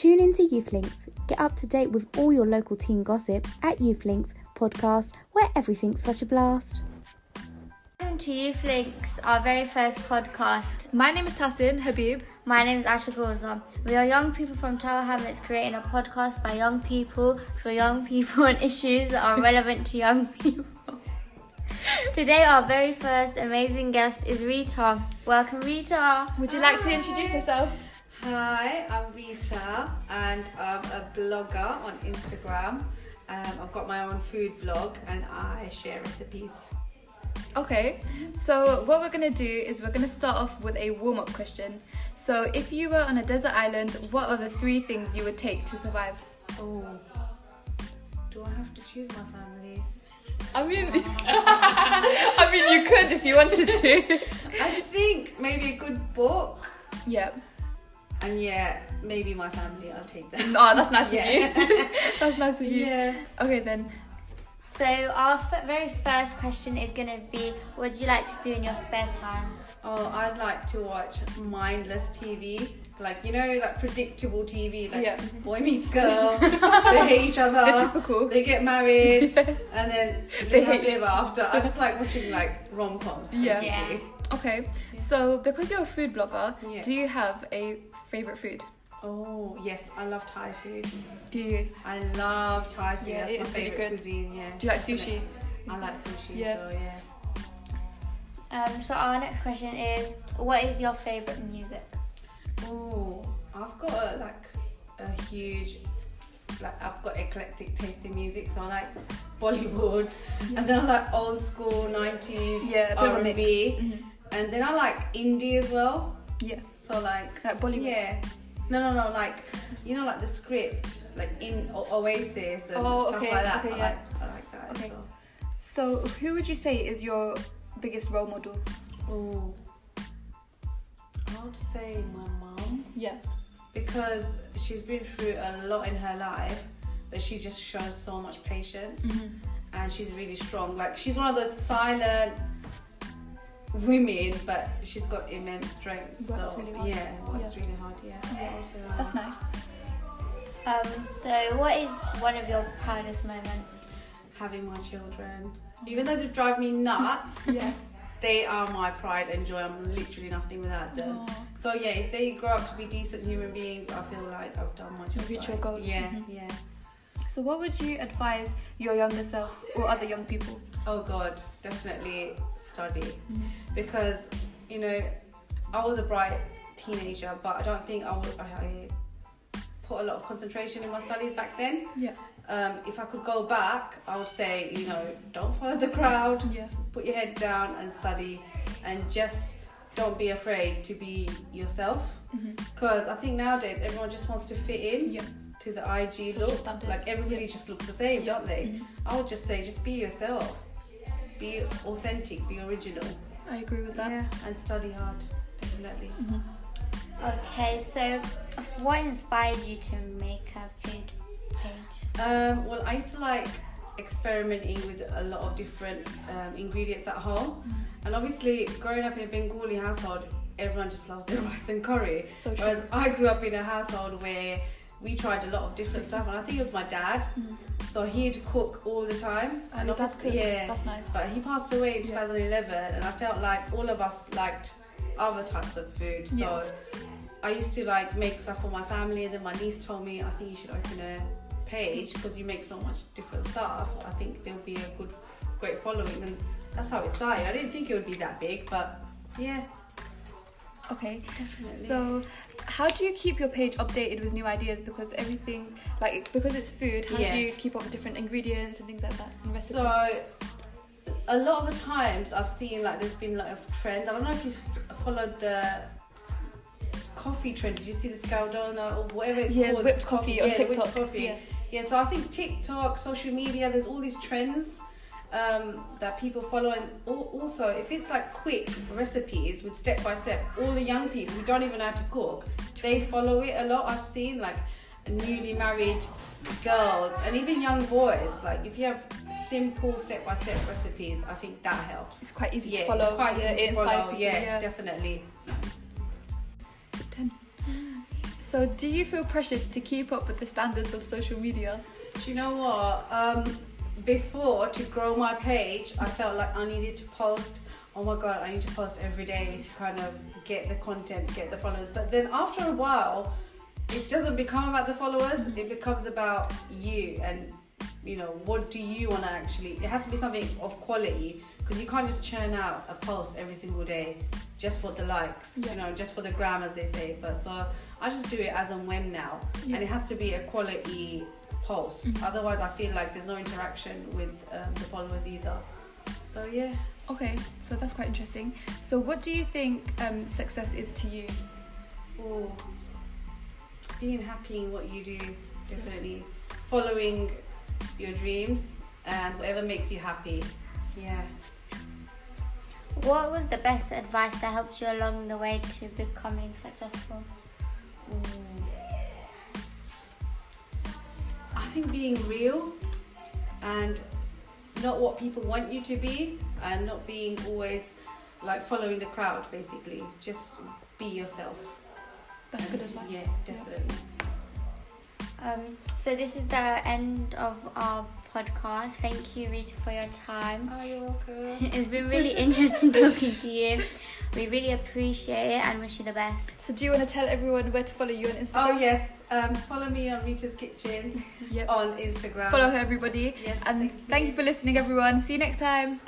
Tune into YouthLinks. Get up to date with all your local teen gossip at YouthLinks podcast, where everything's such a blast. Welcome to YouthLinks, our very first podcast. My name is Tassin Habib. My name is Asha Gulzar. We are young people from Tower Hamlets creating a podcast by young people for young people on issues that are relevant to young people. Today our very first amazing guest is Rita. Welcome, Rita. Would you like to introduce yourself? Hi, I'm Rita and I'm a blogger on Instagram. I've got my own food blog and I share recipes. Okay, so what we're going to do is we're going to start off with a warm-up question. So if you were on a desert island, what are the 3 things you would take to survive? Oh, do I have to choose my family? I mean, you could if you wanted to. I think maybe a good book. Yeah. And yeah, maybe my family, I'll take that. Oh, that's nice of you. That's nice of you. Yeah. Okay then. So our very first question is going to be, what do you like to do in your spare time? Oh, I'd like to watch mindless TV. Like, you know, like predictable TV. Like boy meets girl, they hate each other. The typical. They get married and then They live hate ever after. I just like watching like rom-coms. Yeah. Basically. Okay, so because you're a food blogger, Yeah. do you have a favourite food? Oh, yes, I love Thai food. Do you? I love Thai food. Yeah, That's it my is really favourite good. cuisine, yeah. Do you like sushi? I like sushi, Yeah. so yeah. So our next question is, what is your favourite music? Oh, I've got a huge, I've got eclectic taste in music, so I like Bollywood, and then I like old school 90s R&B, and then I like indie as well. Yeah. So like Bollywood? Yeah. No, like, you know, like the script, like in Oasis and stuff like that. Okay, I like that as Okay. well. So who would you say is your biggest role model? Oh, I would say my mum. Yeah. Because she's been through a lot in her life, but she just shows so much patience, and she's really strong. Like, she's one of those silent women, but she's got immense strength. Works really hard. Yeah, works really hard. Yeah. That's nice. So what is one of your proudest moments? Having my children, even though they drive me nuts, Yeah. they are my pride and joy. I'm literally nothing without them. Aww. So yeah, if they grow up to be decent human beings, I feel like I've done my job. Reach your goal. Yeah, yeah. So what would you advise your younger self or other young people? Oh God, definitely study, because you know I was a bright teenager, but I don't think I put a lot of concentration in my studies back then. Yeah. If I could go back, I would say, you know, don't follow the crowd. Yes. Put your head down and study, and just don't be afraid to be yourself. Because I think nowadays everyone just wants to fit in. Yeah. To the IG Social look, standards. like everybody just looks the same, don't they? I would just say, just be yourself, be authentic, be original. I agree with that. Yeah, and study hard, definitely. Okay, so what inspired you to make a food page? Well, I used to like experimenting with a lot of different ingredients at home, and obviously growing up in a Bengali household, everyone just loves their rice and curry. So true. Whereas I grew up in a household where we tried a lot of different stuff, and I think it was my dad. So he'd cook all the time. And your dad obviously- cooks? yeah, That's nice. But he passed away in 2011, and I felt like all of us liked other types of food. So Yeah. I used to like make stuff for my family, and then my niece told me, I think you should open a page because you make so much different stuff. I think there'll be a great following, and that's how it started. I didn't think it would be that big, but yeah. Okay. Definitely. So how do you keep your page updated with new ideas? Because everything, like, because it's food, how do you keep up with different ingredients and things like that? And recipes? So a lot of the times I've seen like there's been a lot of trends. I don't know if you followed the coffee trend. Did you see the Scaldona or whatever it's called? Whipped coffee on TikTok. Whipped coffee. Yeah, so I think TikTok, social media, there's all these trends that people follow, and also if it's like quick recipes with step by step, all the young people who don't even know how to cook, they follow it a lot. I've seen like newly married girls and even young boys, like if you have simple step by step recipes, I think that helps. It's quite easy to follow. Quite easy it to inspires follow. people. Yeah, definitely. So do you feel pressured to keep up with the standards of social media? Do you know what? Before, to grow my page, I felt like I needed to post. Oh my god, I need to post every day to kind of get the content, get the followers. But then after a while, it doesn't become about the followers. It becomes about you and, you know, what do you want to actually... It has to be something of quality, because you can't just churn out a post every single day just for the likes, you know, just for the gram, as they say. But so I just do it as and when now. And it has to be a quality post. Otherwise, I feel like there's no interaction with the followers either. So, yeah. Okay, so that's quite interesting. So what do you think success is to you? Oh, being happy in what you do, definitely. Following your dreams and whatever makes you happy. Yeah. What was the best advice that helped you along the way to becoming successful? I think being real and not what people want you to be, and not being always like following the crowd, basically. Just be yourself. That's good advice. Yeah, definitely. So this is the end of our podcast. Thank you, Rita, for your time. Oh, you're welcome. It's been really interesting talking to you. We really appreciate it and wish you the best. So do you want to tell everyone where to follow you on Instagram? Oh yes, follow me on Rita's Kitchen on Instagram. Follow her, everybody. Yes, and thank you for listening, everyone. See you next time.